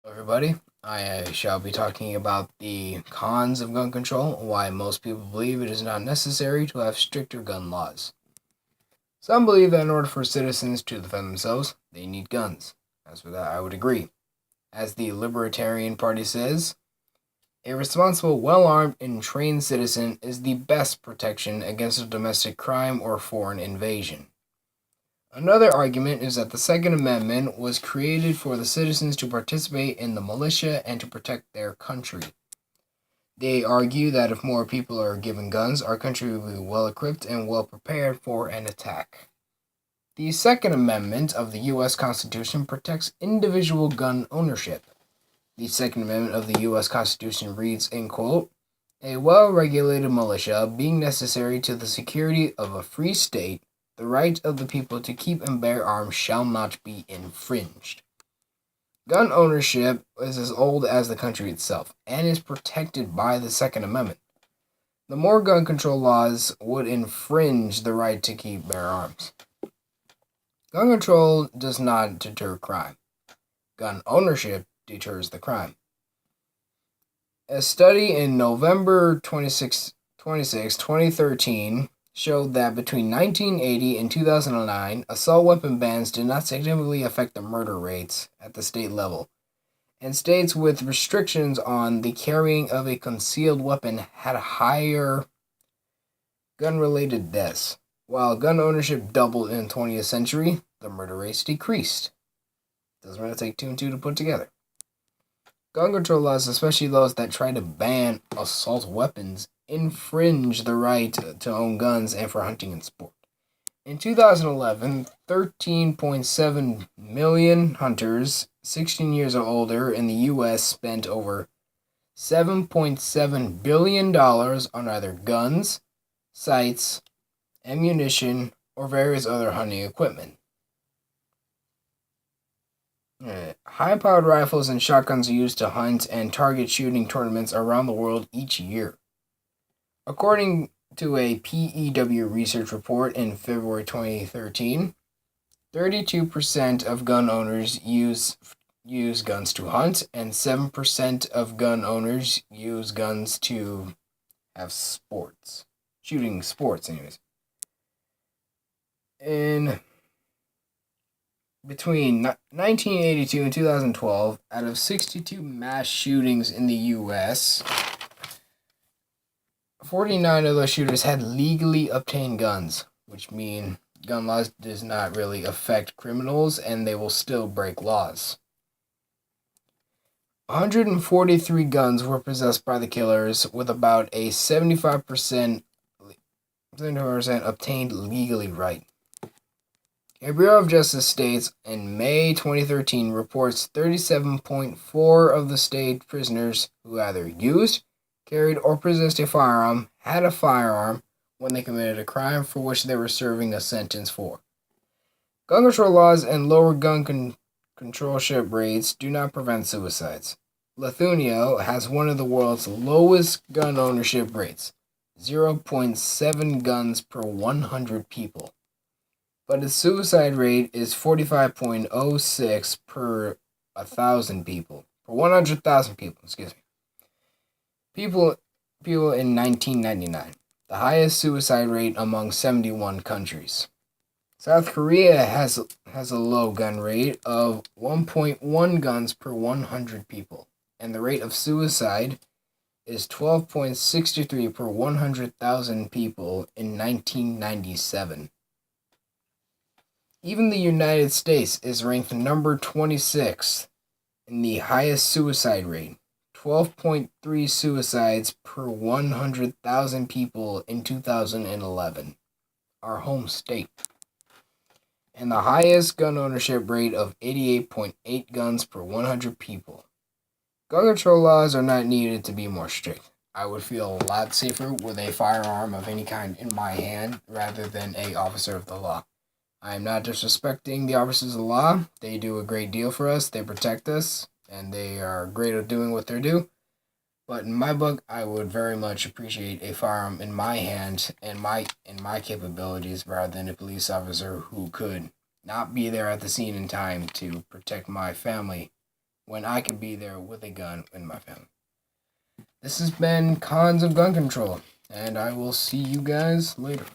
Everybody. I shall be talking about the cons of gun control and why most people believe it is not necessary to have stricter gun laws. Some believe that in order for citizens to defend themselves, they need guns. As for that, I would agree. As the Libertarian Party says, a responsible, well armed, and trained citizen is the best protection against a domestic crime or foreign invasion. Another argument is that the Second Amendment was created for the citizens to participate in the militia and to protect their country. They argue that if more people are given guns, our country will be well equipped and well prepared for an attack. The Second Amendment of the U.S. Constitution protects individual gun ownership. The Second Amendment of the U.S. Constitution reads, in quote, "A well-regulated militia being necessary to the security of a free state, the right of the people to keep and bear arms shall not be infringed." Gun ownership is as old as the country itself and is protected by the Second Amendment. The more gun control laws would infringe the right to keep bear arms. Gun control does not deter crime. Gun ownership deters the crime. A study in November 26, 2013 showed that between 1980 and 2009, assault weapon bans did not significantly affect the murder rates at the state level, and states with restrictions on the carrying of a concealed weapon had higher gun-related deaths. While gun ownership doubled in the 20th century, the murder rates decreased. Doesn't really take two and two to put together. Gun control laws, especially those that try to ban assault weapons, infringe the right to own guns and for hunting and sport. In 2011, 13.7 million hunters 16 years or older in the U.S. spent over $7.7 billion on either guns, sights, ammunition, or various other hunting equipment. High-powered rifles and shotguns are used to hunt and target shooting tournaments around the world each year. According to a PEW research report in February 2013, 32% of gun owners use guns to hunt, and 7% of gun owners use guns to have sports. Shooting sports, anyways. In between 1982 and 2012, out of 62 mass shootings in the U.S., 49 of those shooters had legally obtained guns, which mean gun laws does not really affect criminals and they will still break laws. 143 guns were possessed by the killers, with about a 75% obtained legally right. A Bureau of Justice states in May 2013 reports 37.4% of the state prisoners who either used, carried, or possessed a firearm had a firearm when they committed a crime for which they were serving a sentence for. Gun control laws and lower gun controlship rates do not prevent suicides. Lithuania has one of the world's lowest gun ownership rates, 0.7 guns per 100 people. But its suicide rate is 45.06 per 1,000 people. Per 100,000 people, excuse me. People in 1999. The highest suicide rate among 71 countries. South Korea has a low gun rate of 1.1 guns per 100 people. And the rate of suicide is 12.63 per 100,000 people in 1997. Even the United States is ranked number 26 in the highest suicide rate, 12.3 suicides per 100,000 people in 2011, our home state. And the highest gun ownership rate of 88.8 guns per 100 people. Gun control laws are not needed to be more strict. I would feel a lot safer with a firearm of any kind in my hand rather than an officer of the law. I am not disrespecting the officers of the law. They do a great deal for us. They protect us, and they are great at doing what they do. But in my book, I would very much appreciate a firearm in my hand and my capabilities rather than a police officer who could not be there at the scene in time to protect my family when I could be there with a gun in my family. This has been Cons of Gun Control, and I will see you guys later.